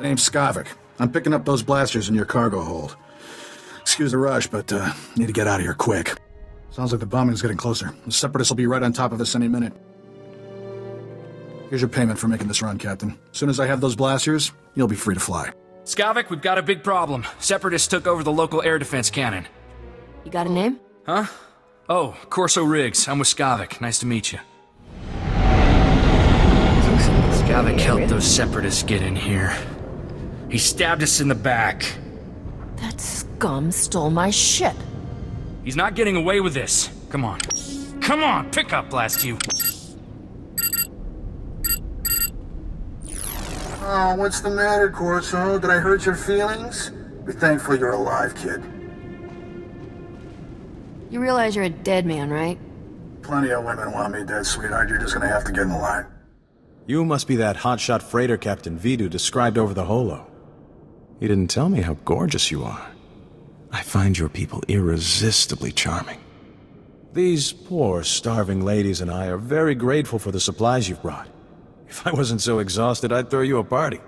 Name's Skavak. I'm picking up those blasters in your cargo hold. Excuse the rush, but need to get out of here quick. Sounds like the bombing's getting closer. The Separatists will be right on top of us any minute. Here's your payment for making this run, Captain. As soon as I have those blasters, you'll be free to fly. Skavak, we've got a big problem. Separatists took over the local air defense cannon. You got a name? Huh? Oh, Corso Riggs. I'm with Skavak. Nice to meet you. Skavak helped those Separatists get in here. He stabbed us in the back. That scum stole my ship. He's not getting away with this. Come on. Come on, pick up, blast you. Oh, what's the matter, Corso? Did I hurt your feelings? Be thankful you're alive, kid. You realize you're a dead man, right? Plenty of women want me dead, sweetheart. You're just gonna have to get in the line. You must be that hotshot freighter Captain Vidu described over the holo. He didn't tell me how gorgeous you are. I find your people irresistibly charming. These poor, starving ladies and I are very grateful for the supplies you've brought. If I wasn't so exhausted, I'd throw you a party.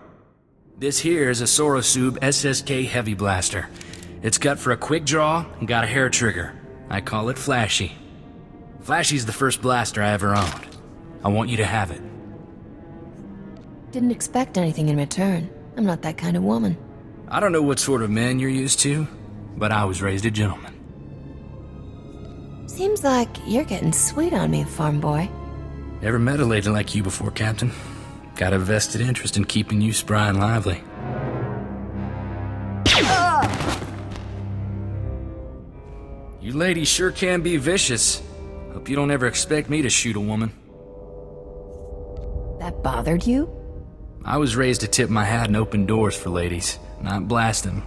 This here is a Sorosub SSK Heavy Blaster. It's cut for a quick draw and got a hair trigger. I call it Flashy. Flashy's the first blaster I ever owned. I want you to have it. Didn't expect anything in return. I'm not that kind of woman. I don't know what sort of men you're used to, but I was raised a gentleman. Seems like you're getting sweet on me, farm boy. Never met a lady like you before, Captain. Got a vested interest in keeping you spry and lively. You ladies sure can be vicious. Hope you don't ever expect me to shoot a woman. That bothered you? I was raised to tip my hat and open doors for ladies, not blast them.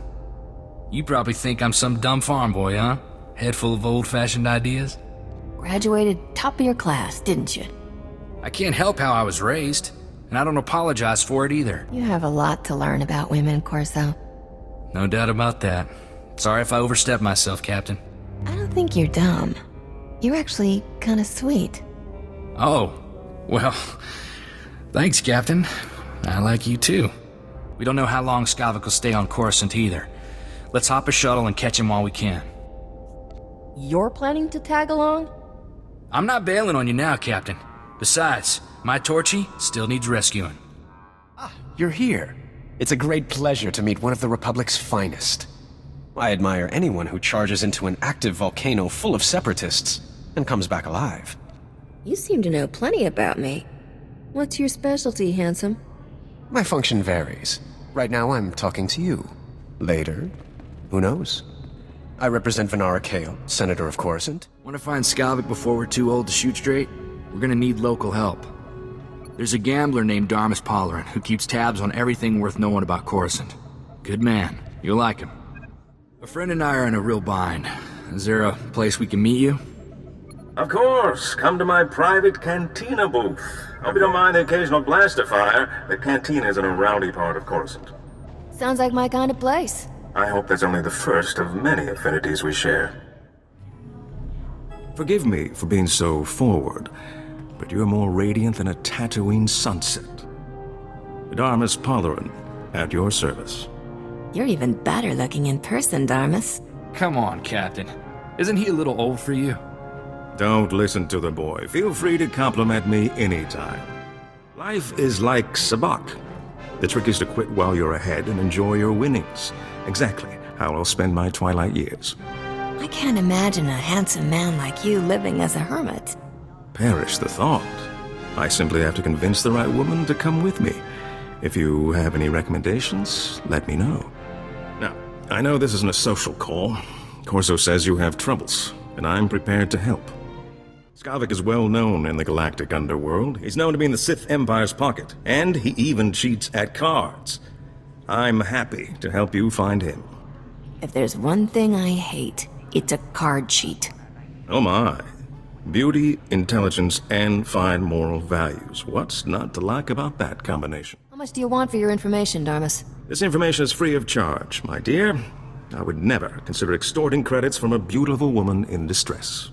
You probably think I'm some dumb farm boy, huh? Head full of old-fashioned ideas? Graduated top of your class, didn't you? I can't help how I was raised, and I don't apologize for it either. You have a lot to learn about women, Corso. No doubt about that. Sorry if I overstepped myself, Captain. I don't think you're dumb. You're actually kind of sweet. Oh, well, thanks, Captain. I like you too. We don't know how long Skavak will stay on Coruscant either. Let's hop a shuttle and catch him while we can. You're planning to tag along? I'm not bailing on you now, Captain. Besides, my Torchy still needs rescuing. Ah, you're here. It's a great pleasure to meet one of the Republic's finest. I admire anyone who charges into an active volcano full of separatists and comes back alive. You seem to know plenty about me. What's your specialty, handsome? My function varies. Right now I'm talking to you. Later, who knows? I represent Venara Kale, Senator of Coruscant. Want to find Skavak before we're too old to shoot straight? We're gonna need local help. There's a gambler named Darmas Pollaran who keeps tabs on everything worth knowing about Coruscant. Good man. You'll like him. A friend and I are in a real bind. Is there a place we can meet you? Of course. Come to my private cantina booth. Hope you don't mind the occasional blaster fire. The cantina is in a rowdy part of Coruscant. Sounds like my kind of place. I hope that's only the first of many affinities we share. Forgive me for being so forward, but you're more radiant than a Tatooine sunset. Darmas Pollaran, at your service. You're even better looking in person, Darmas. Come on, Captain. Isn't he a little old for you? Don't listen to the boy. Feel free to compliment me anytime. Life is like sabacc. The trick is to quit while you're ahead and enjoy your winnings. Exactly how I'll spend my twilight years. I can't imagine a handsome man like you living as a hermit. Perish the thought. I simply have to convince the right woman to come with me. If you have any recommendations, let me know. Now, I know this isn't a social call. Corso says you have troubles, and I'm prepared to help. Skavak is well known in the galactic underworld. He's known to be in the Sith Empire's pocket, and he even cheats at cards. I'm happy to help you find him. If there's one thing I hate, it's a card cheat. Oh my. Beauty, intelligence, and fine moral values. What's not to like about that combination? How much do you want for your information, Darmas? This information is free of charge, my dear. I would never consider extorting credits from a beautiful woman in distress.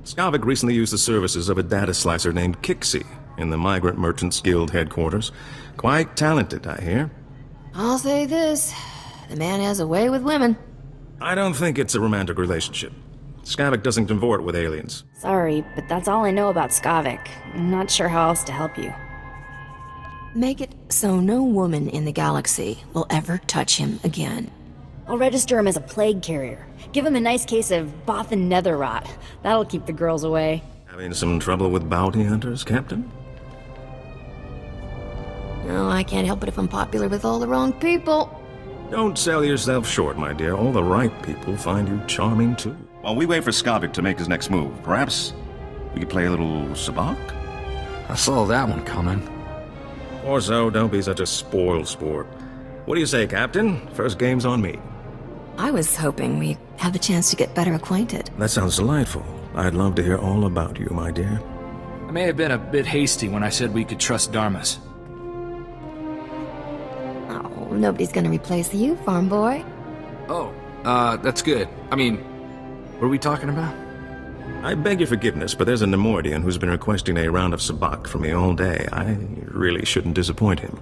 Skavak recently used the services of a data slicer named Kixie in the Migrant Merchants Guild headquarters. Quite talented, I hear. I'll say this. The man has a way with women. I don't think it's a romantic relationship. Skavak doesn't convert with aliens. Sorry, but that's all I know about Skavak. I'm not sure how else to help you. Make it so no woman in the galaxy will ever touch him again. I'll register him as a plague carrier. Give him a nice case of Bothan nether rot. That'll keep the girls away. Having some trouble with bounty hunters, Captain? No, I can't help it if I'm popular with all the wrong people. Don't sell yourself short, my dear. All the right people find you charming, too. While we wait for Skavak to make his next move, perhaps we could play a little sabacc? I saw that one coming. Corso, don't be such a spoiled sport. What do you say, Captain? First game's on me. I was hoping we'd have the chance to get better acquainted. That sounds delightful. I'd love to hear all about you, my dear. I may have been a bit hasty when I said we could trust Darmas. Oh, nobody's gonna replace you, farm boy. Oh, that's good. I mean, what are we talking about? I beg your forgiveness, but there's a Nemoidian who's been requesting a round of sabacc from me all day. I really shouldn't disappoint him.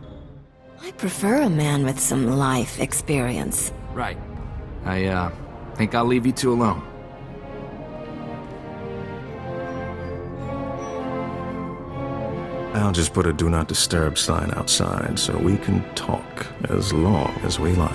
I prefer a man with some life experience. Right. I think I'll leave you two alone. I'll just put a do not disturb sign outside so we can talk as long as we like.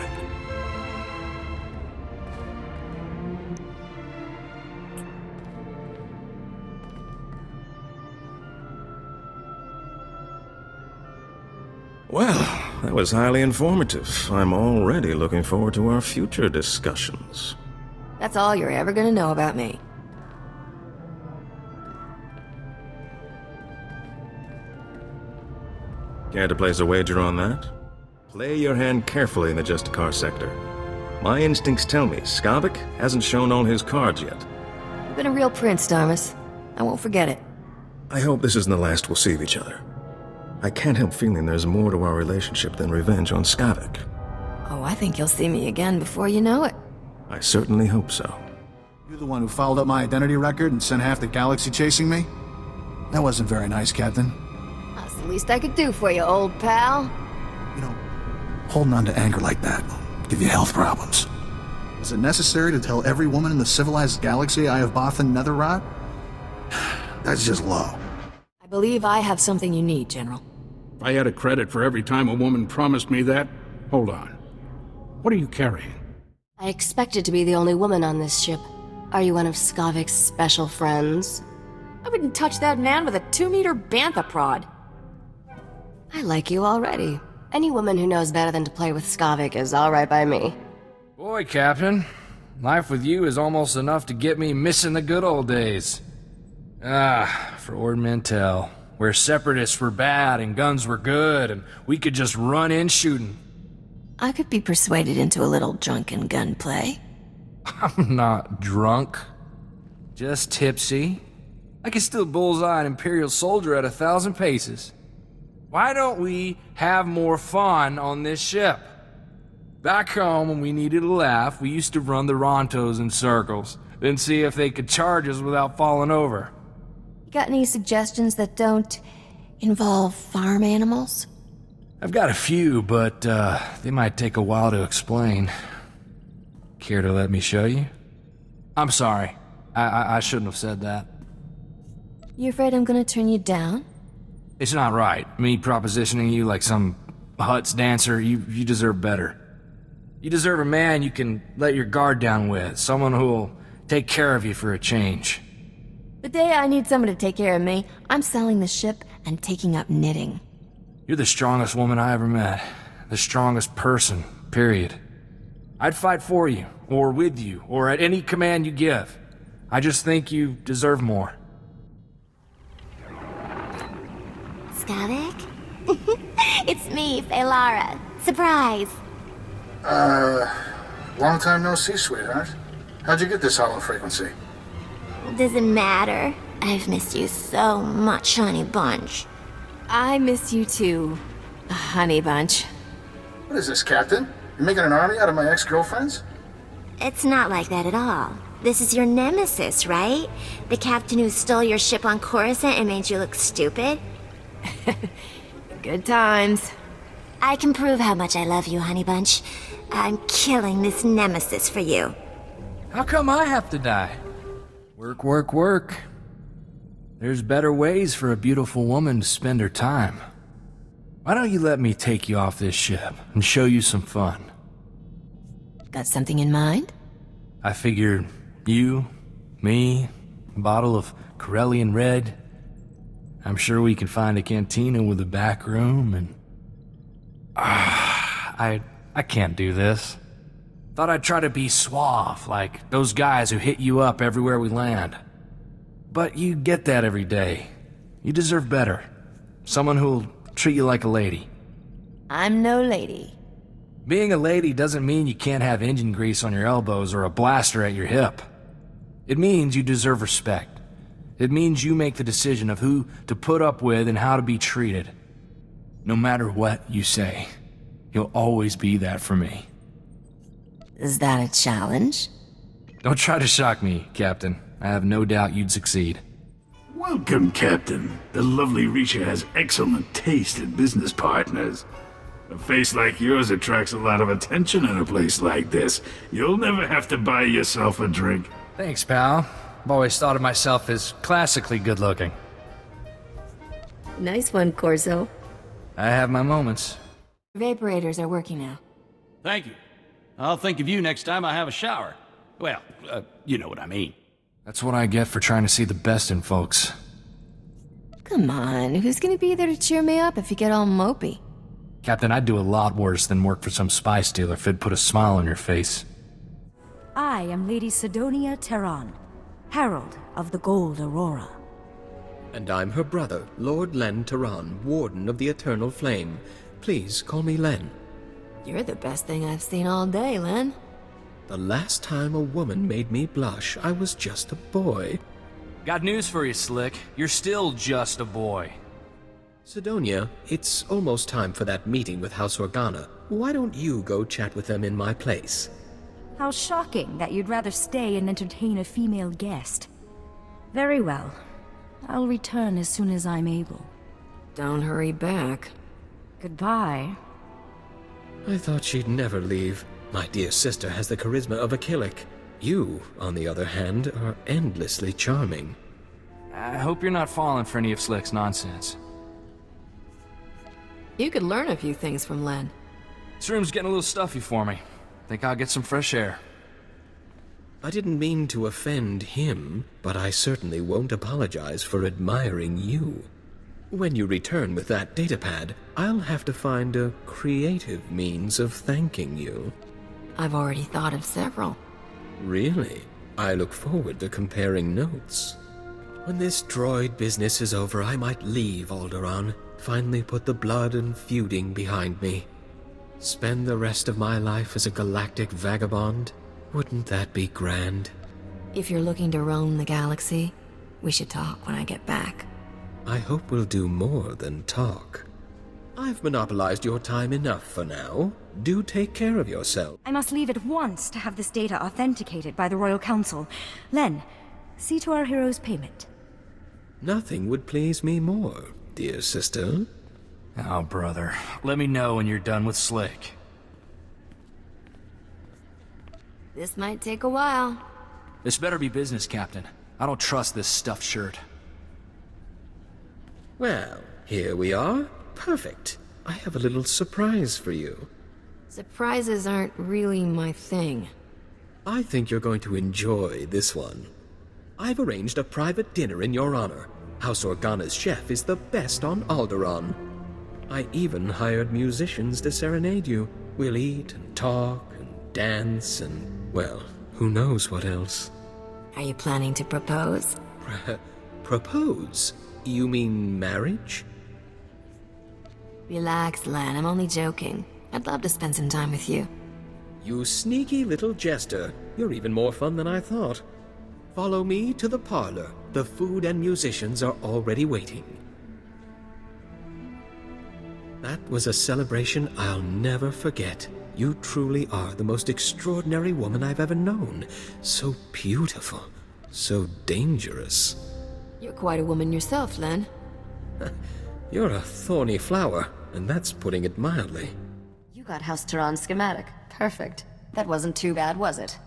Well, that was highly informative. I'm already looking forward to our future discussions. That's all you're ever gonna know about me. Care to place a wager on that? Play your hand carefully in the Justicar sector. My instincts tell me Skavak hasn't shown all his cards yet. You've been a real prince, Darmas. I won't forget it. I hope this isn't the last we'll see of each other. I can't help feeling there's more to our relationship than revenge on Skavak. Oh, I think you'll see me again before you know it. I certainly hope so. You the one who fouled up my identity record and sent half the galaxy chasing me? That wasn't very nice, Captain. That's the least I could do for you, old pal. You know, holding on to anger like that will give you health problems. Is it necessary to tell every woman in the civilized galaxy I have Bothan nether rot? That's just low. I believe I have something you need, General. If I had a credit for every time a woman promised me that, hold on. What are you carrying? I expected to be the only woman on this ship. Are you one of Skavak's special friends? I wouldn't touch that man with a 2-meter bantha prod. I like you already. Any woman who knows better than to play with Skavak is alright by me. Boy, Captain, life with you is almost enough to get me missing the good old days. For Ord Mantell, where separatists were bad and guns were good, and we could just run in shooting. I could be persuaded into a little drunken gunplay. I'm not drunk. Just tipsy. I can still bullseye an Imperial soldier at 1,000 paces. Why don't we have more fun on this ship? Back home, when we needed a laugh, we used to run the Rontos in circles, then see if they could charge us without falling over. You got any suggestions that don't involve farm animals? I've got a few, but they might take a while to explain. Care to let me show you? I'm sorry. I shouldn't have said that. You afraid I'm gonna turn you down? It's not right, me propositioning you like some Huts dancer. You deserve better. You deserve a man you can let your guard down with, someone who'll take care of you for a change. The day I need someone to take care of me, I'm selling the ship and taking up knitting. You're the strongest woman I ever met. The strongest person, period. I'd fight for you, or with you, or at any command you give. I just think you deserve more. Skavak? It's me, Feylara. Surprise! Long time no see, sweetheart. How'd you get this hollow frequency? Doesn't matter. I've missed you so much, honey bunch. I miss you too, honey bunch. What is this, Captain? You're making an army out of my ex-girlfriends? It's not like that at all. This is your nemesis, right? The captain who stole your ship on Coruscant and made you look stupid? Good times. I can prove how much I love you, honey bunch. I'm killing this nemesis for you. How come I have to die? Work, work, work. There's better ways for a beautiful woman to spend her time. Why don't you let me take you off this ship and show you some fun? Got something in mind? I figured you, me, a bottle of Corellian Red. I'm sure we can find a cantina with a back room and... I can't do this. Thought I'd try to be suave, like those guys who hit you up everywhere we land. But you get that every day. You deserve better. Someone who'll treat you like a lady. I'm no lady. Being a lady doesn't mean you can't have engine grease on your elbows or a blaster at your hip. It means you deserve respect. It means you make the decision of who to put up with and how to be treated. No matter what you say, you'll always be that for me. Is that a challenge? Don't try to shock me, Captain. I have no doubt you'd succeed. Welcome, Captain. The lovely Risha has excellent taste in business partners. A face like yours attracts a lot of attention in a place like this. You'll never have to buy yourself a drink. Thanks, pal. I've always thought of myself as classically good-looking. Nice one, Corso. I have my moments. Vaporators are working now. Thank you. I'll think of you next time I have a shower. Well, you know what I mean. That's what I get for trying to see the best in folks. Come on, who's gonna be there to cheer me up if you get all mopey? Captain, I'd do a lot worse than work for some spy stealer if it'd put a smile on your face. I am Lady Sidonia Teraan, Herald of the Gold Aurora. And I'm her brother, Lord Lenn Teraan, Warden of the Eternal Flame. Please call me Lenn. You're the best thing I've seen all day, Lenn. The last time a woman made me blush, I was just a boy. Got news for you, Slick. You're still just a boy. Sidonia, it's almost time for that meeting with House Organa. Why don't you go chat with them in my place? How shocking that you'd rather stay and entertain a female guest. Very well. I'll return as soon as I'm able. Don't hurry back. Goodbye. I thought she'd never leave. My dear sister has the charisma of a Killick. You, on the other hand, are endlessly charming. I hope you're not falling for any of Slick's nonsense. You could learn a few things from Lenn. This room's getting a little stuffy for me. Think I'll get some fresh air. I didn't mean to offend him, but I certainly won't apologize for admiring you. When you return with that datapad, I'll have to find a creative means of thanking you. I've already thought of several. Really? I look forward to comparing notes. When this droid business is over, I might leave Alderaan, finally put the blood and feuding behind me. Spend the rest of my life as a galactic vagabond? Wouldn't that be grand? If you're looking to roam the galaxy, we should talk when I get back. I hope we'll do more than talk. I've monopolized your time enough for now. Do take care of yourself. I must leave at once to have this data authenticated by the Royal Council. Lenn, see to our hero's payment. Nothing would please me more, dear sister. Oh, brother. Let me know when you're done with Slick. This might take a while. This better be business, Captain. I don't trust this stuffed shirt. Well, here we are. Perfect. I have a little surprise for you. Surprises aren't really my thing. I think you're going to enjoy this one. I've arranged a private dinner in your honor. House Organa's chef is the best on Alderaan. I even hired musicians to serenade you. We'll eat and talk and dance and, well, who knows what else. Are you planning to propose? Propose? You mean marriage? Relax, Lenn. I'm only joking. I'd love to spend some time with you. You sneaky little jester. You're even more fun than I thought. Follow me to the parlor. The food and musicians are already waiting. That was a celebration I'll never forget. You truly are the most extraordinary woman I've ever known. So beautiful. So dangerous. You're quite a woman yourself, Lenn. You're a thorny flower. and that's putting it mildly. You got House Teraan schematic. Perfect. That wasn't too bad, was it?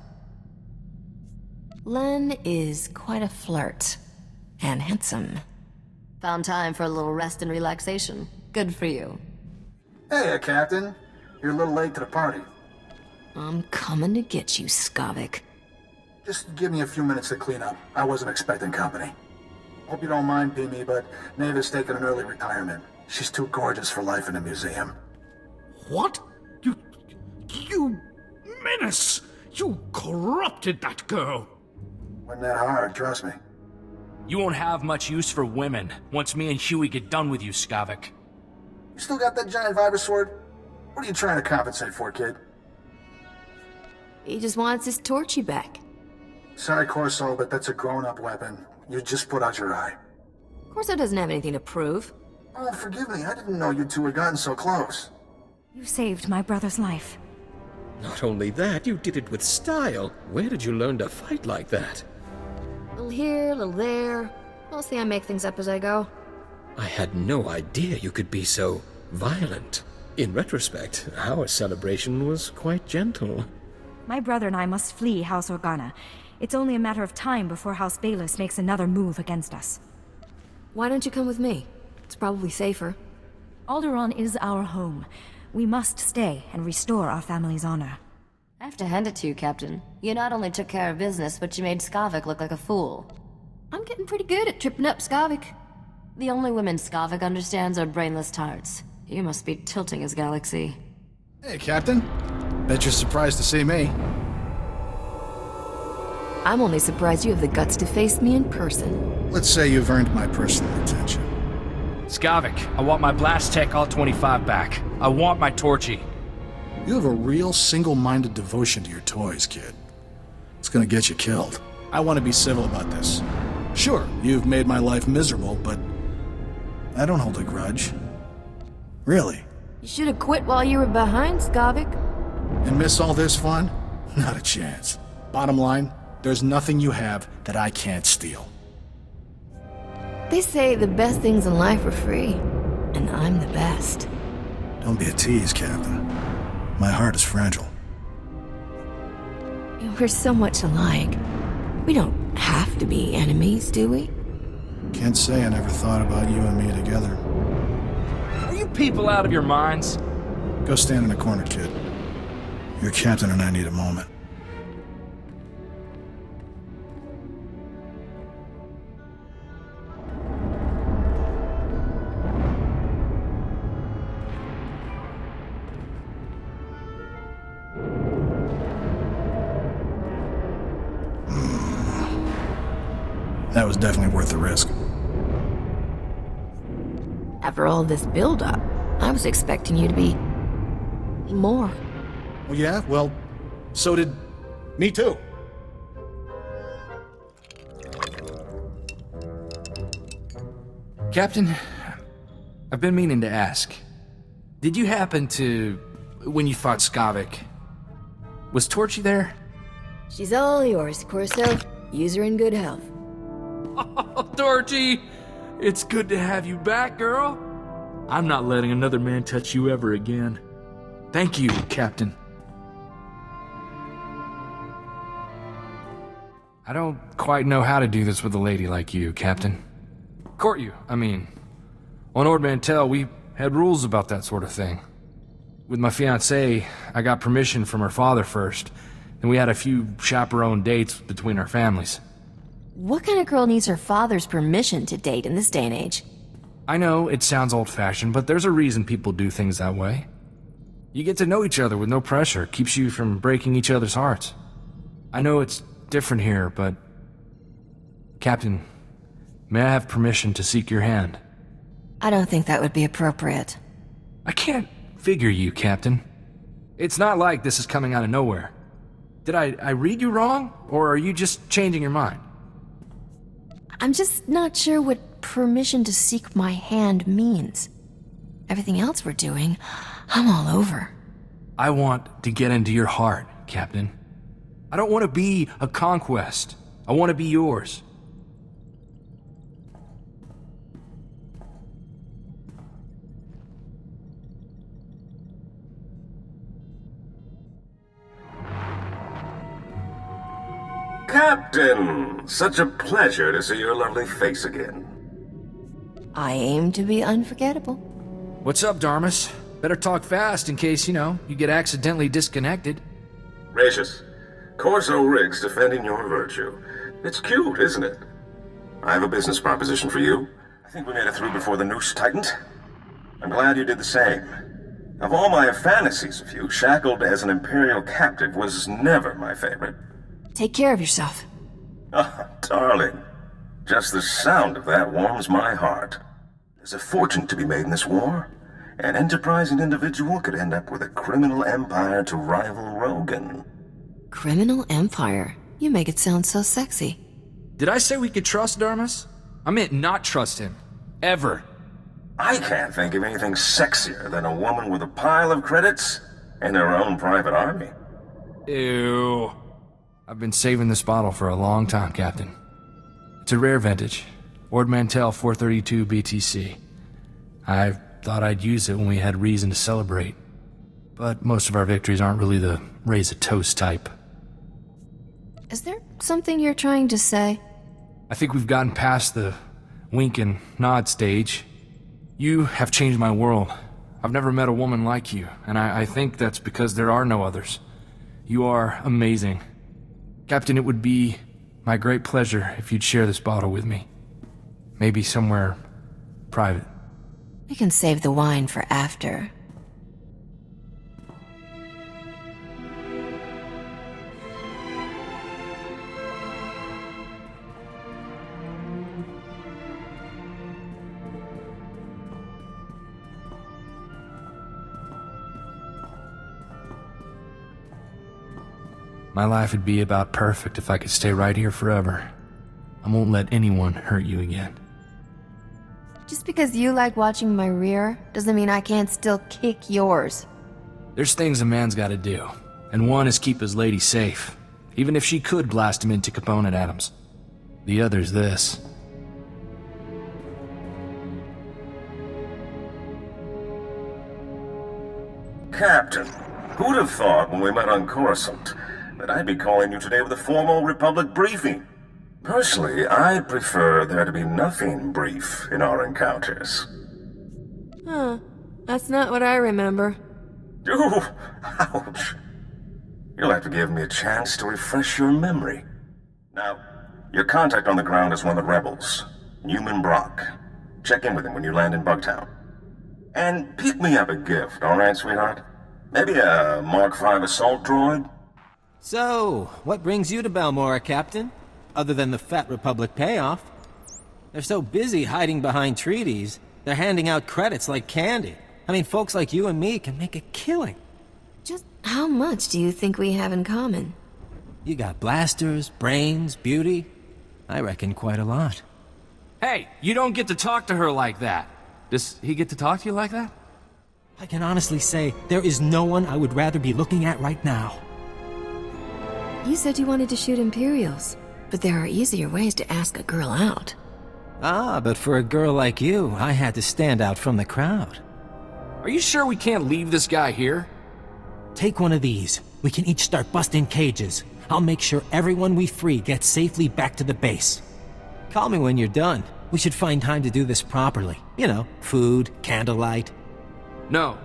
Lenn is quite a flirt. And handsome. Found time for a little rest and relaxation. Good for you. Hey, Captain. You're a little late to the party. I'm coming to get you, Skavak. Just give me a few minutes to clean up. I wasn't expecting company. Hope you don't mind, Pee-Mee, but Neva's taking an early retirement. She's too gorgeous for life in a museum. What? You menace! You corrupted that girl! Wasn't that hard, trust me. You won't have much use for women once me and Huey get done with you, Skavak. You still got that giant Viper sword? What are you trying to compensate for, kid? He just wants his torchy back. Sorry, Corso, but that's a grown-up weapon. You just put out your eye. Corso doesn't have anything to prove. Oh, forgive me. I didn't know you two had gotten so close. You saved my brother's life. Not only that, you did it with style. Where did you learn to fight like that? A little here, a little there. Mostly I make things up as I go. I had no idea you could be so violent. In retrospect, our celebration was quite gentle. My brother and I must flee House Organa. It's only a matter of time before House Bayless makes another move against us. Why don't you come with me? It's probably safer. Alderaan is our home. We must stay and restore our family's honor. I have to hand it to you, Captain. You not only took care of business, but you made Skavak look like a fool. I'm getting pretty good at tripping up Skavak. The only women Skavak understands are brainless tarts. You must be tilting his galaxy. Hey, Captain. Bet you're surprised to see me. I'm only surprised you have the guts to face me in person. Let's say you've earned my personal attention. Skavak, I want my Blast Tech All-25 back. I want my Torchy. You have a real single-minded devotion to your toys, kid. It's gonna get you killed. I want to be civil about this. Sure, you've made my life miserable, but I don't hold a grudge. Really. You should have quit while you were behind, Skavak. And miss all this fun? Not a chance. Bottom line, there's nothing you have that I can't steal. They say the best things in life are free, and I'm the best. Don't be a tease, Captain. My heart is fragile. We're so much alike. We don't have to be enemies, do we? Can't say I never thought about you and me together. Are you people out of your minds? Go stand in the corner, kid. Your captain and I need a moment. That was definitely worth the risk. After all this build-up, I was expecting you to be more. Well, yeah, well, so did me too. Captain, I've been meaning to ask. Did you happen to, when you fought Skavak, was Torchy there? She's all yours, Corso. Use her in good health. Oh, Torchy! It's good to have you back, girl. I'm not letting another man touch you ever again. Thank you, Captain. I don't quite know how to do this with a lady like you, Captain. Court you, I mean. On Ord Mantell, we had rules about that sort of thing. With my fiancée, I got permission from her father first, and we had a few chaperone dates between our families. What kind of girl needs her father's permission to date in this day and age? I know it sounds old-fashioned, but there's a reason people do things that way. You get to know each other with no pressure, keeps you from breaking each other's hearts. I know it's different here, but... Captain, may I have permission to seek your hand? I don't think that would be appropriate. I can't figure you, Captain. It's not like this is coming out of nowhere. Did I read you wrong, or are you just changing your mind? I'm just not sure what permission to seek my hand means. Everything else we're doing, I'm all over. I want to get into your heart, Captain. I don't want to be a conquest. I want to be yours. Captain! Such a pleasure to see your lovely face again. I aim to be unforgettable. What's up, Darmas? Better talk fast in case, you get accidentally disconnected. Gracious. Corso rigs defending your virtue. It's cute, isn't it? I have a business proposition for you. I think we made it through before the noose tightened. I'm glad you did the same. Of all my fantasies of you, shackled as an Imperial captive was never my favorite. Take care of yourself. Ah, darling. Just the sound of that warms my heart. There's a fortune to be made in this war. An enterprising individual could end up with a criminal empire to rival Rogan. Criminal empire? You make it sound so sexy. Did I say we could trust Darmas? I meant not trust him. Ever. I can't think of anything sexier than a woman with a pile of credits and her own private army. Ew. I've been saving this bottle for a long time, Captain. It's a rare vintage. Ord Mantell 432 BTC. I thought I'd use it when we had reason to celebrate. But most of our victories aren't really the raise a toast type. Is there something you're trying to say? I think we've gotten past the wink and nod stage. You have changed my world. I've never met a woman like you, and I think that's because there are no others. You are amazing. Captain, it would be my great pleasure if you'd share this bottle with me. Maybe somewhere private. We can save the wine for after. My life would be about perfect if I could stay right here forever. I won't let anyone hurt you again. Just because you like watching my rear doesn't mean I can't still kick yours. There's things a man's gotta do, and one is keep his lady safe, even if she could blast him into component atoms. The other's this. Captain, who'd have thought when we met on Coruscant that I'd be calling you today with a formal Republic briefing? Personally, I prefer there to be nothing brief in our encounters. Huh. That's not what I remember. Ooh, ouch. You'll have to give me a chance to refresh your memory. Now, your contact on the ground is one of the rebels, Numen Brock. Check in with him when you land in Bugtown. And pick me up a gift, alright, sweetheart? Maybe a Mark V assault droid? So, what brings you to Balmora, Captain? Other than the Fat Republic payoff. They're so busy hiding behind treaties, they're handing out credits like candy. I mean, folks like you and me can make a killing. Just how much do you think we have in common? You got blasters, brains, beauty. I reckon quite a lot. Hey, you don't get to talk to her like that. Does he get to talk to you like that? I can honestly say, there is no one I would rather be looking at right now. You said you wanted to shoot Imperials, but there are easier ways to ask a girl out. Ah, but for a girl like you, I had to stand out from the crowd. Are you sure we can't leave this guy here? Take one of these. We can each start busting cages. I'll make sure everyone we free gets safely back to the base. Call me when you're done. We should find time to do this properly. You know, food, candlelight. No,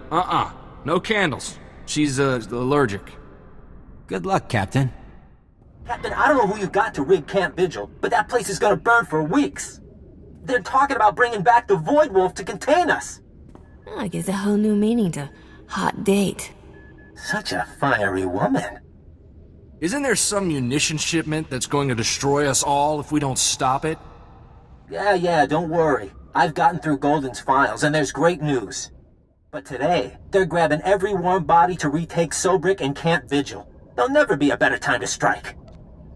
no candles. She's, allergic. Good luck, Captain. Captain, I don't know who you got to rig Camp Vigil, but that place is gonna burn for weeks. They're talking about bringing back the Void Wolf to contain us. Oh, it gives a whole new meaning to hot date. Such a fiery woman. Isn't there some munition shipment that's going to destroy us all if we don't stop it? Yeah, don't worry. I've gotten through Golden's files, and there's great news. But today, they're grabbing every warm body to retake Sobrik and Camp Vigil. There'll never be a better time to strike.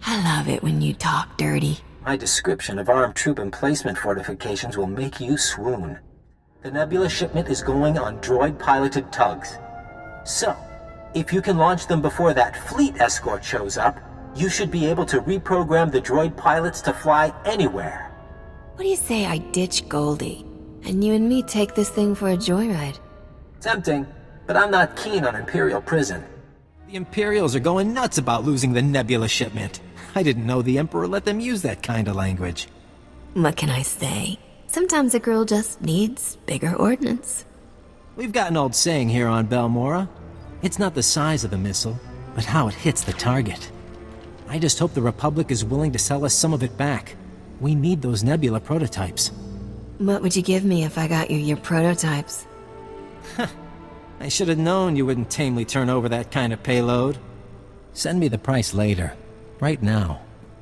I love it when you talk dirty. My description of armed troop emplacement fortifications will make you swoon. The Nebula shipment is going on droid-piloted tugs. So, if you can launch them before that fleet escort shows up, you should be able to reprogram the droid pilots to fly anywhere. What do you say I ditch Goldie, and you and me take this thing for a joyride? Tempting, but I'm not keen on Imperial prison. The Imperials are going nuts about losing the Nebula shipment. I didn't know the Emperor let them use that kind of language. What can I say? Sometimes a girl just needs bigger ordnance. We've got an old saying here on Balmorra. It's not the size of the missile, but how it hits the target. I just hope the Republic is willing to sell us some of it back. We need those Nebula prototypes. What would you give me if I got you your prototypes? I should have known you wouldn't tamely turn over that kind of payload. Send me the price later. Right now,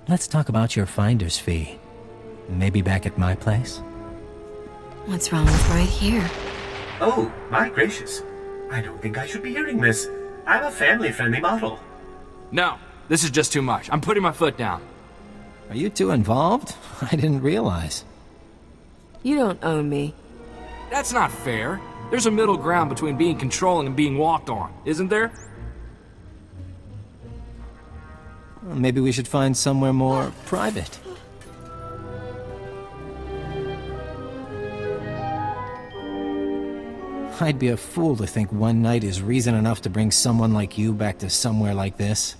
let's talk about your finder's fee. Maybe back at my place? What's wrong with right here? Oh, my gracious. I don't think I should be hearing this. I'm a family-friendly model. No, this is just too much. I'm putting my foot down. Are you two involved? I didn't realize. You don't own me. That's not fair. There's a middle ground between being controlling and being walked on, isn't there? Well, maybe we should find somewhere more private. I'd be a fool to think one night is reason enough to bring someone like you back to somewhere like this.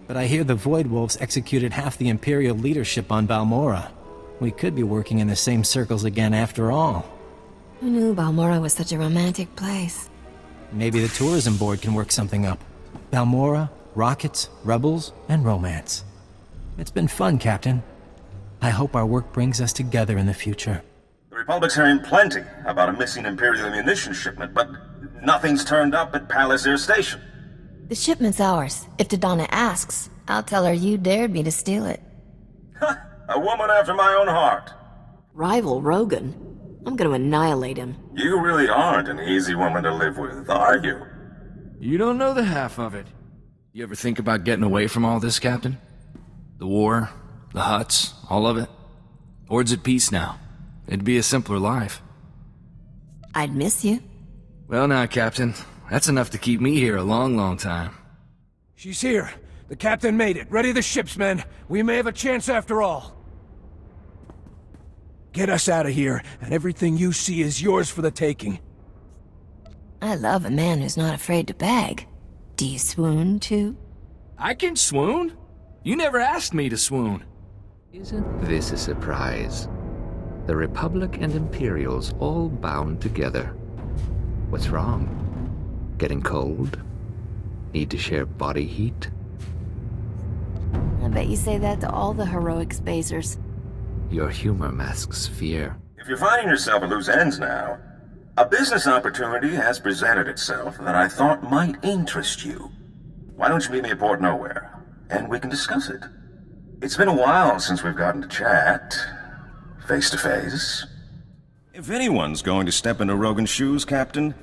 But I hear the Void Wolves executed half the Imperial leadership on Balmorra. We could be working in the same circles again after all. Who knew Balmorra was such a romantic place? Maybe the tourism board can work something up. Balmorra, rockets, rebels, and romance. It's been fun, Captain. I hope our work brings us together in the future. The Republic's hearing plenty about a missing Imperial ammunition shipment, but nothing's turned up at Palace Air Station. The shipment's ours. If Dodonna asks, I'll tell her you dared me to steal it. A woman after my own heart. Rival Rogan. I'm gonna annihilate him. You really aren't an easy woman to live with, are you? You don't know the half of it. You ever think about getting away from all this, Captain? The war, the huts, all of it? Ord's at peace now. It'd be a simpler life. I'd miss you. Well now, Captain, that's enough to keep me here a long, long time. She's here. The captain made it. Ready the ships, men. We may have a chance after all. Get us out of here, and everything you see is yours for the taking. I love a man who's not afraid to beg. Do you swoon, too? I can swoon? You never asked me to swoon. Isn't this a surprise? The Republic and Imperials all bound together. What's wrong? Getting cold? Need to share body heat? I bet you say that to all the heroic spacers. Your humor masks fear. If you're finding yourself at loose ends now, a business opportunity has presented itself that I thought might interest you. Why don't you meet me at Port Nowhere, and we can discuss it? It's been a while since we've gotten to chat, face to face. If anyone's going to step into Rogan's shoes, Captain,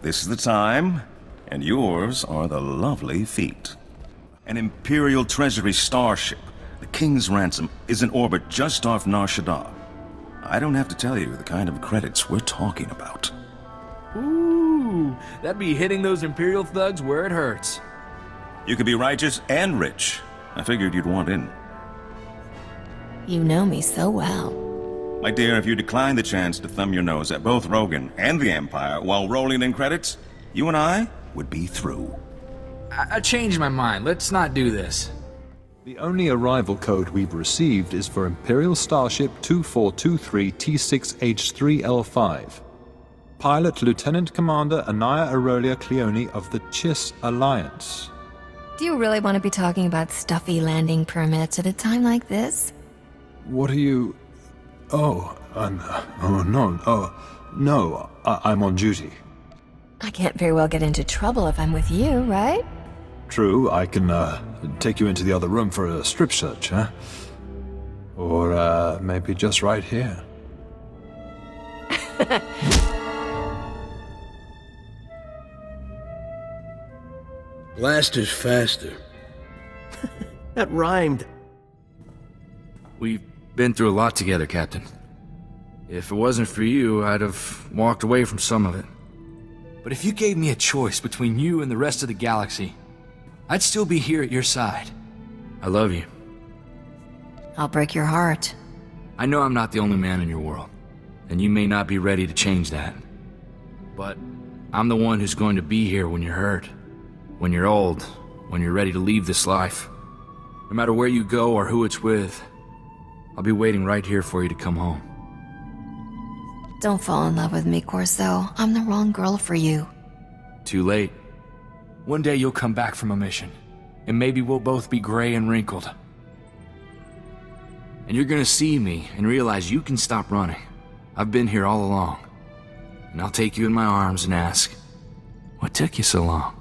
this is the time, and yours are the lovely feet. An Imperial Treasury starship, the King's Ransom, is in orbit just off Nar Shaddaa. I don't have to tell you the kind of credits we're talking about. Ooh, that'd be hitting those Imperial thugs where it hurts. You could be righteous and rich. I figured you'd want in. You know me so well. My dear, if you decline the chance to thumb your nose at both Rogan and the Empire while rolling in credits, you and I would be through. I changed my mind. Let's not do this. The only arrival code we've received is for Imperial Starship 2423T6H3L5. Pilot Lieutenant Commander Anaya Aurelia Cleone of the Chiss Alliance. Do you really want to be talking about stuffy landing permits at a time like this? What are you... Oh, no, I'm on duty. I can't very well get into trouble if I'm with you, right? True, I can take you into the other room for a strip search, huh? Or maybe just right here. Blasters faster. That rhymed. We've been through a lot together, Captain. If it wasn't for you, I'd have walked away from some of it. But if you gave me a choice between you and the rest of the galaxy, I'd still be here at your side. I love you. I'll break your heart. I know I'm not the only man in your world, and you may not be ready to change that. But I'm the one who's going to be here when you're hurt, when you're old, when you're ready to leave this life. No matter where you go or who it's with, I'll be waiting right here for you to come home. Don't fall in love with me, Corso. I'm the wrong girl for you. Too late. One day you'll come back from a mission, and maybe we'll both be gray and wrinkled. And you're gonna see me and realize you can stop running. I've been here all along. And I'll take you in my arms and ask, what took you so long?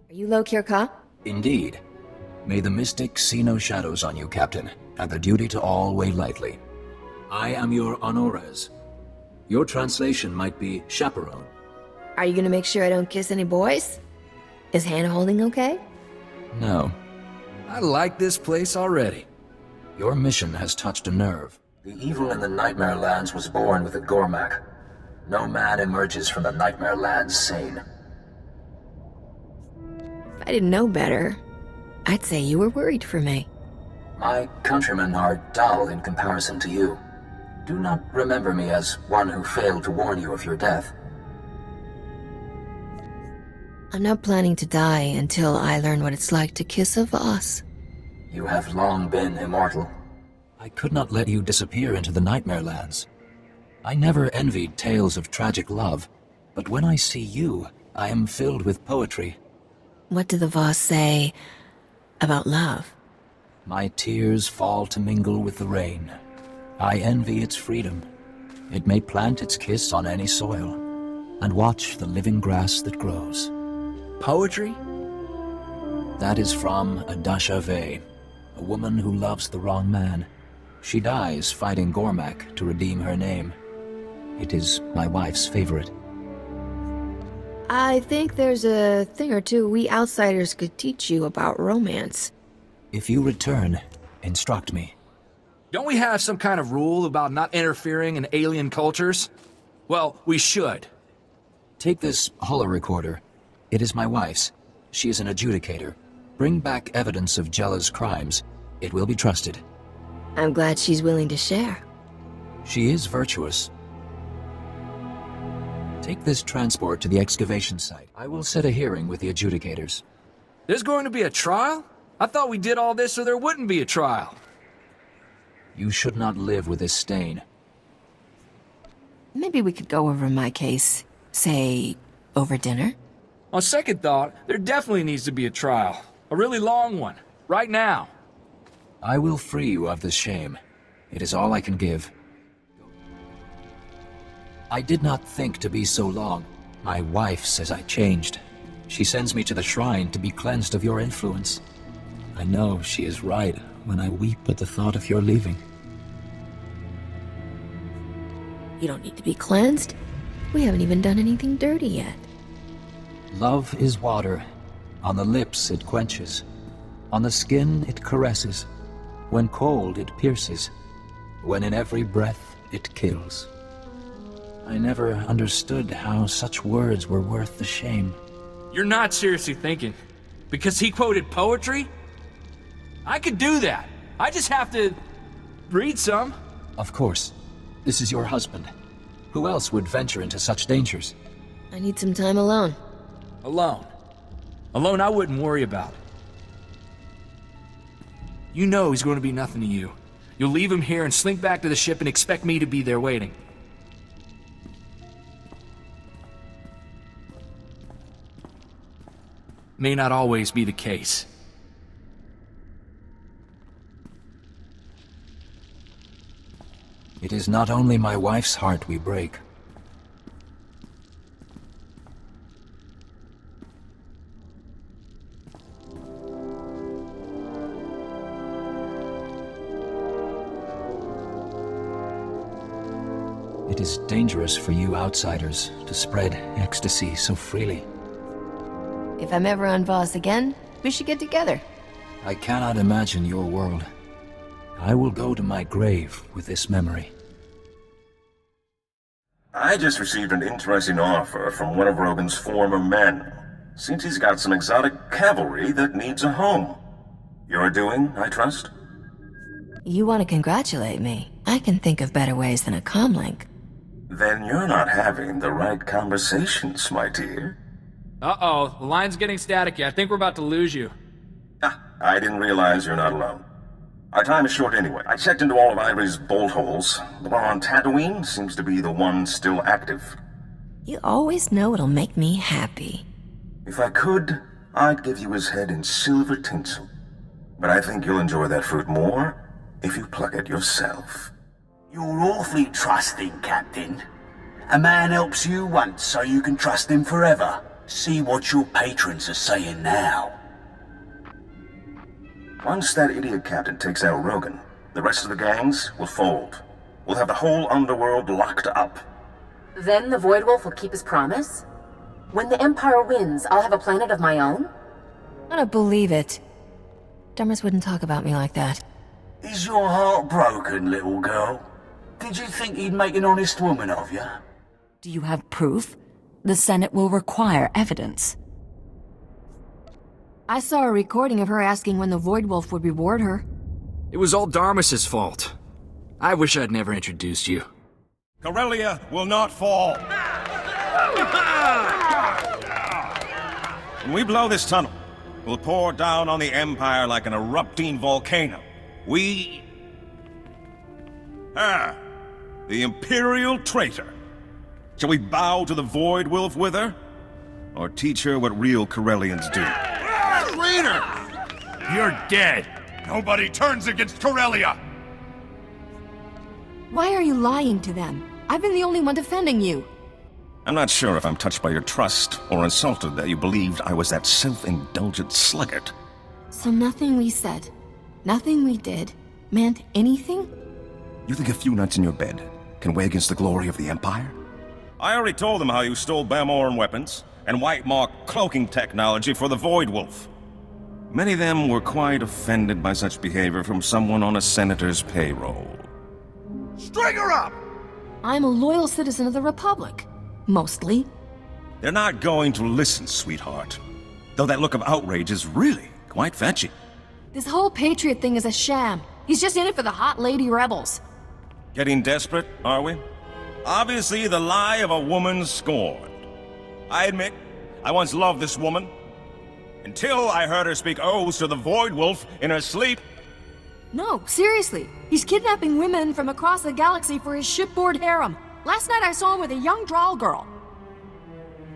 Are you Lokir-Ka? Indeed. May the mystic see no shadows on you, Captain, and the duty to all weigh lightly. I am your honores. Your translation might be chaperone. Are you gonna make sure I don't kiss any boys? Is hand-holding okay? No. I like this place already. Your mission has touched a nerve. The evil in the Nightmare Lands was born with a Gormak. No man emerges from the Nightmare Lands sane. If I didn't know better, I'd say you were worried for me. My countrymen are dull in comparison to you. Do not remember me as one who failed to warn you of your death. I'm not planning to die until I learn what it's like to kiss a Voss. You have long been immortal. I could not let you disappear into the Nightmare Lands. I never envied tales of tragic love, but when I see you, I am filled with poetry. What do the Voss say about love? My tears fall to mingle with the rain. I envy its freedom. It may plant its kiss on any soil, and watch the living grass that grows. Poetry? That is from a Dashave, a woman who loves the wrong man. She dies fighting Gormak to redeem her name. It is my wife's favorite. I think there's a thing or two we outsiders could teach you about romance. If you return, instruct me. Don't we have some kind of rule about not interfering in alien cultures? Well, we should. Take this holorecorder. It is my wife's. She is an adjudicator. Bring back evidence of Jella's crimes. It will be trusted. I'm glad she's willing to share. She is virtuous. Take this transport to the excavation site. I will set a hearing with the adjudicators. There's going to be a trial? I thought we did all this so there wouldn't be a trial. You should not live with this stain. Maybe we could go over my case, say, over dinner? On second thought, there definitely needs to be a trial. A really long one. Right now. I will free you of this shame. It is all I can give. I did not think to be so long. My wife says I changed. She sends me to the shrine to be cleansed of your influence. I know she is right when I weep at the thought of your leaving. You don't need to be cleansed. We haven't even done anything dirty yet. Love is water. On the lips it quenches. On the skin it caresses. When cold it pierces. When in every breath it kills. I never understood how such words were worth the shame. You're not seriously thinking. Because he quoted poetry? I could do that. I just have to read some. Of course. This is your husband. Who else would venture into such dangers? I need some time alone. Alone? Alone I wouldn't worry about. You know he's going to be nothing to you. You'll leave him here and slink back to the ship and expect me to be there waiting. May not always be the case. It is not only my wife's heart we break. It is dangerous for you outsiders to spread ecstasy so freely. If I'm ever on Voss again, we should get together. I cannot imagine your world. I will go to my grave with this memory. I just received an interesting offer from one of Rogan's former men. Seems he's got some exotic cavalry that needs a home. Your doing, I trust? You want to congratulate me? I can think of better ways than a comlink. Then you're not having the right conversations, my dear. Uh-oh, the line's getting staticky. I think we're about to lose you. I didn't realize you're not alone. Our time is short anyway. I checked into all of Ivory's bolt holes. The one on Tatooine seems to be the one still active. You always know it'll make me happy. If I could, I'd give you his head in silver tinsel. But I think you'll enjoy that fruit more if you pluck it yourself. You're awfully trusting, Captain. A man helps you once so you can trust him forever. See what your patrons are saying now. Once that idiot captain takes out Rogan, the rest of the gangs will fold. We'll have the whole underworld locked up. Then the Void Wolf will keep his promise? When the Empire wins, I'll have a planet of my own? I don't believe it. Darmas wouldn't talk about me like that. Is your heart broken, little girl? Did you think he'd make an honest woman of you? Do you have proof? The Senate will require evidence. I saw a recording of her asking when the Void Wolf would reward her. It was all Darmas's fault. I wish I'd never introduced you. Kelia will not fall. When we blow this tunnel, we'll pour down on the Empire like an erupting volcano. The Imperial traitor. Shall we bow to the Void Wolf with her? Or teach her what real Corellians do? Traitor! You're dead. Nobody turns against Kelia. Why are you lying to them? I've been the only one defending you. I'm not sure if I'm touched by your trust or insulted that you believed I was that self-indulgent sluggard. So nothing we said, nothing we did, meant anything? You think a few nights in your bed can weigh against the glory of the Empire? I already told them how you stole Bamoran weapons and White Mark cloaking technology for the Void Wolf. Many of them were quite offended by such behavior from someone on a senator's payroll. String her up! I'm a loyal citizen of the Republic. Mostly. They're not going to listen, sweetheart. Though that look of outrage is really quite fetching. This whole Patriot thing is a sham. He's just in it for the hot lady rebels. Getting desperate, are we? Obviously the lie of a woman scorned. I admit, I once loved this woman. Until I heard her speak oaths to the Void Wolf in her sleep. No, seriously. He's kidnapping women from across the galaxy for his shipboard harem. Last night I saw him with a young Droll girl.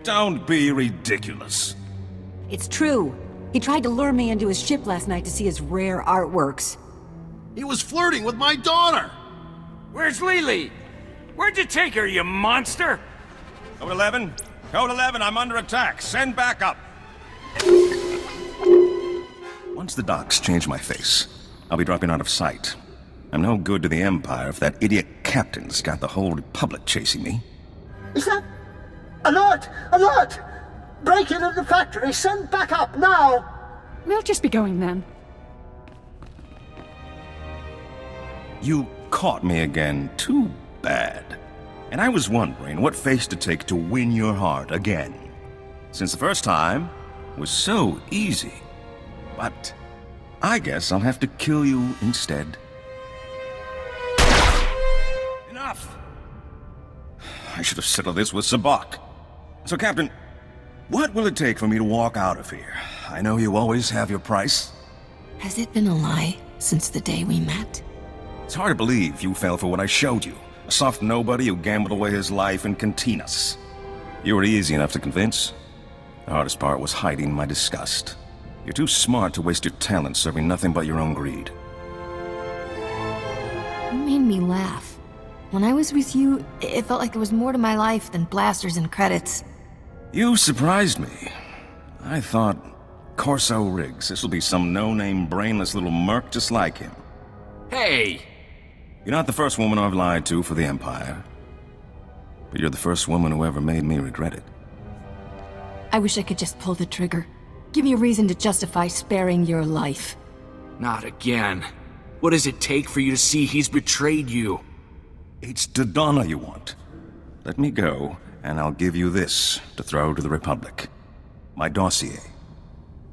Don't be ridiculous. It's true. He tried to lure me into his ship last night to see his rare artworks. He was flirting with my daughter. Where's Lily? Where'd you take her, you monster? Code 11? Code 11, I'm under attack. Send backup. Once the docks change my face, I'll be dropping out of sight. I'm no good to the Empire if that idiot captain's got the whole Republic chasing me. Is that... Alert! Alert! Break in at the factory! Send backup now! We'll just be going then. You caught me again. Too bad. And I was wondering what face to take to win your heart again. Since the first time was so easy. But I guess I'll have to kill you instead. Enough! I should have settled this with Skavak. So, Captain, what will it take for me to walk out of here? I know you always have your price. Has it been a lie since the day we met? It's hard to believe you fell for what I showed you. A soft nobody who gambled away his life in cantinas. You were easy enough to convince. The hardest part was hiding my disgust. You're too smart to waste your talent serving nothing but your own greed. You made me laugh. When I was with you, it felt like there was more to my life than blasters and credits. You surprised me. I thought, Corso Riggs, this'll be some no-name brainless little merc just like him. Hey! You're not the first woman I've lied to for the Empire. But you're the first woman who ever made me regret it. I wish I could just pull the trigger. Give me a reason to justify sparing your life. Not again. What does it take for you to see he's betrayed you? It's Dodonna you want. Let me go, and I'll give you this to throw to the Republic. My dossier.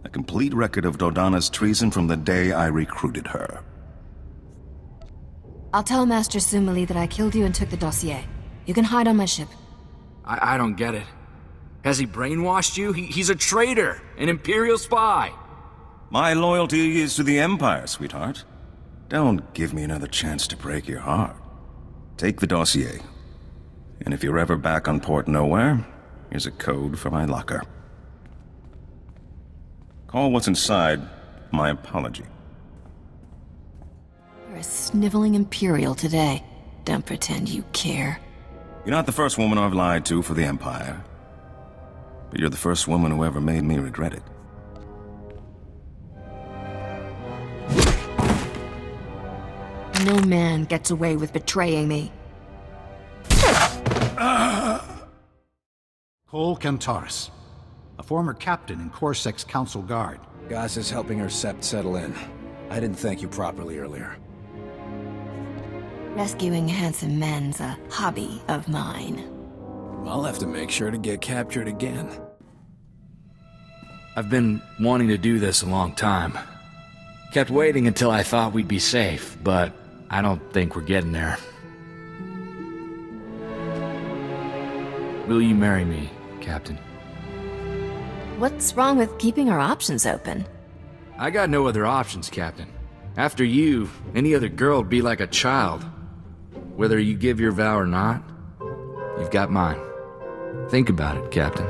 A complete record of Dodonna's treason from the day I recruited her. I'll tell Master Sumali that I killed you and took the dossier. You can hide on my ship. I don't get it. Has he brainwashed you? He's a traitor, an Imperial spy. My loyalty is to the Empire, sweetheart. Don't give me another chance to break your heart. Take the dossier. And if you're ever back on Port Nowhere, here's a code for my locker. Call what's inside my apology. You're a sniveling Imperial today. Don't pretend you care. You're not the first woman I've lied to for the Empire. But you're the first woman who ever made me regret it. No man gets away with betraying me. Cole Cantarus, a former captain in Corsek's Council Guard. Goss is helping her sept settle in. I didn't thank you properly earlier. Rescuing handsome men's a hobby of mine. I'll have to make sure to get captured again. I've been wanting to do this a long time. Kept waiting until I thought we'd be safe, but I don't think we're getting there. Will you marry me, Captain? What's wrong with keeping our options open? I got no other options, Captain. After you, any other girl would be like a child. Whether you give your vow or not, you've got mine. Think about it, Captain.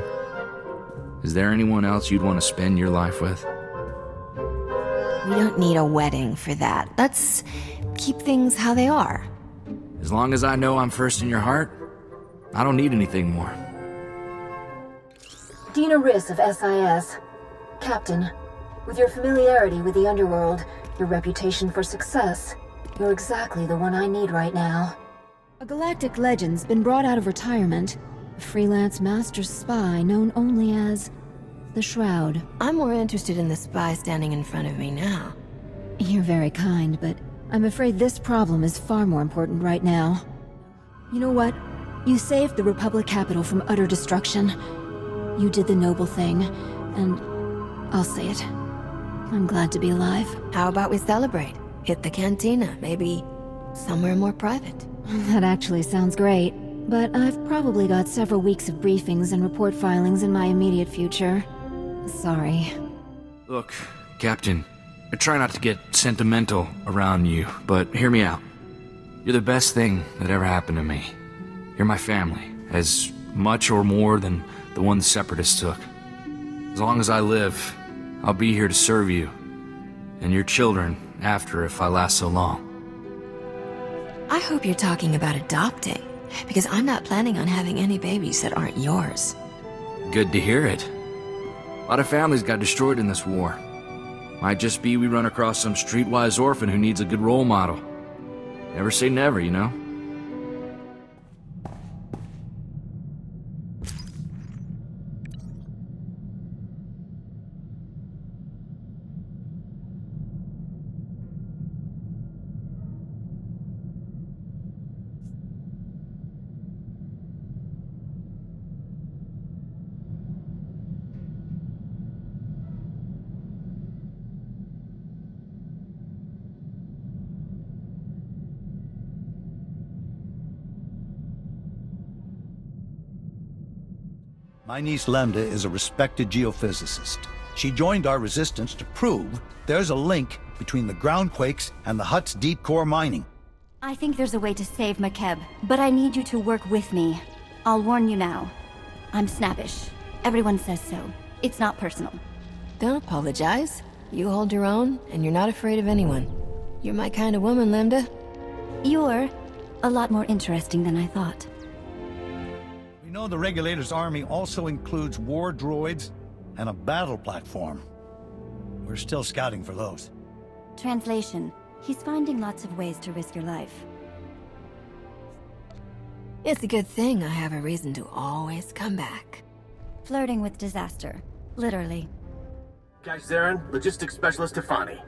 Is there anyone else you'd want to spend your life with? We don't need a wedding for that. Let's keep things how they are. As long as I know I'm first in your heart, I don't need anything more. Deena Riss of SIS. Captain, with your familiarity with the underworld, your reputation for success, you're exactly the one I need right now. A galactic legend's been brought out of retirement. A freelance master spy known only as the Shroud. I'm more interested in the spy standing in front of me now. You're very kind, but I'm afraid this problem is far more important right now. You know what? You saved the Republic capital from utter destruction. You did the noble thing, and I'll say it. I'm glad to be alive. How about we celebrate? Hit the cantina, maybe somewhere more private. That actually sounds great, but I've probably got several weeks of briefings and report filings in my immediate future. Sorry. Look, Captain, I try not to get sentimental around you, but hear me out. You're the best thing that ever happened to me. You're my family, as much or more than the one the Separatists took. As long as I live, I'll be here to serve you, and your children after if I last so long. I hope you're talking about adopting, because I'm not planning on having any babies that aren't yours. Good to hear it. A lot of families got destroyed in this war. Might just be we run across some streetwise orphan who needs a good role model. Never say never, you know? My niece Lemda is a respected geophysicist. She joined our resistance to prove there's a link between the ground quakes and the Hutt's deep core mining. I think there's a way to save McKeb, but I need you to work with me. I'll warn you now. I'm snappish. Everyone says so. It's not personal. Don't apologize. You hold your own, and you're not afraid of anyone. You're my kind of woman, Lemda. You're a lot more interesting than I thought. We know the Regulator's army also includes war droids and a battle platform. We're still scouting for those. Translation. He's finding lots of ways to risk your life. It's a good thing I have a reason to always come back. Flirting with disaster. Literally. Cash Zarin, Logistics Specialist Tefani.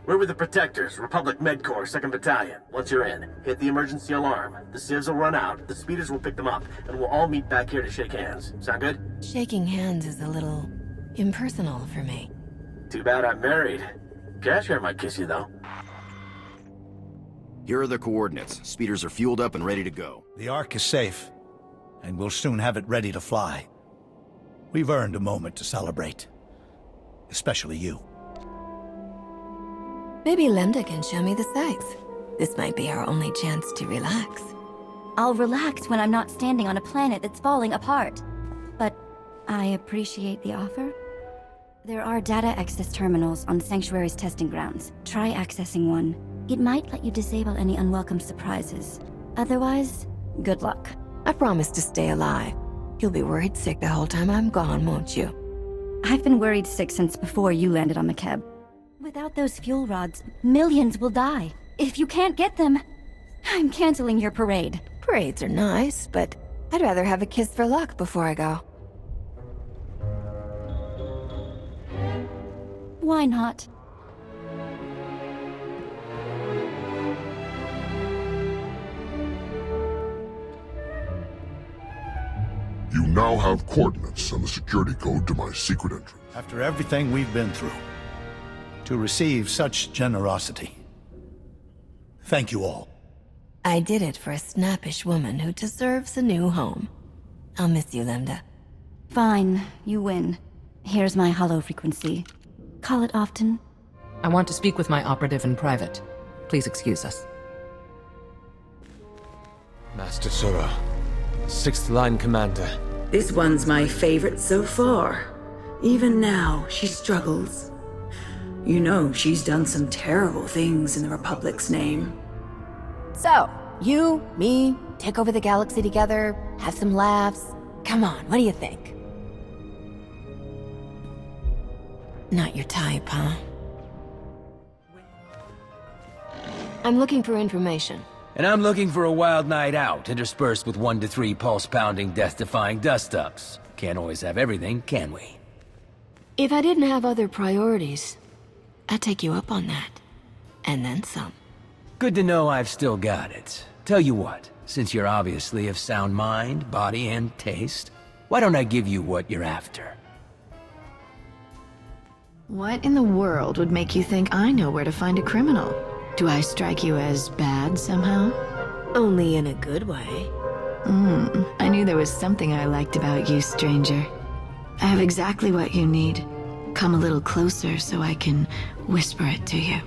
We're with the Protectors, Republic Med Corps, 2nd Battalion. Once you're in, hit the emergency alarm. The civs will run out, the speeders will pick them up, and we'll all meet back here to shake hands. Sound good? Shaking hands is a little impersonal for me. Too bad I'm married. Cash here might kiss you, though. Here are the coordinates. Speeders are fueled up and ready to go. The Ark is safe, and we'll soon have it ready to fly. We've earned a moment to celebrate. Especially you. Maybe Lemda can show me the sights. This might be our only chance to relax. I'll relax when I'm not standing on a planet that's falling apart. But I appreciate the offer. There are data access terminals on Sanctuary's testing grounds. Try accessing one. It might let you disable any unwelcome surprises. Otherwise, good luck. I promise to stay alive. You'll be worried sick the whole time I'm gone, won't you? I've been worried sick since before you landed on Makeb. Without those fuel rods, millions will die. If you can't get them, I'm canceling your parade. Parades are nice, but I'd rather have a kiss for luck before I go. Why not? You now have coordinates and the security code to my secret entrance. After everything we've been through, to receive such generosity, thank you all. I did it for a snappish woman who deserves a new home. I'll miss you, Lemda. Fine, you win. Here's my hollow frequency. Call it often. I want to speak with my operative in private. Please excuse us. Master Sora, 6th Line Commander. This one's my favorite so far. Even now, she struggles. You know, she's done some terrible things in the Republic's name. So, you, me, take over the galaxy together, have some laughs. Come on, what do you think? Not your type, huh? I'm looking for information. And I'm looking for a wild night out, interspersed with 1 to 3 pulse-pounding, death-defying dust-ups. Can't always have everything, can we? If I didn't have other priorities, I'd take you up on that. And then some. Good to know I've still got it. Tell you what, since you're obviously of sound mind, body, and taste, why don't I give you what you're after? What in the world would make you think I know where to find a criminal? Do I strike you as bad somehow? Only in a good way. I knew there was something I liked about you, stranger. I have exactly what you need. Come a little closer so I can whisper it to you.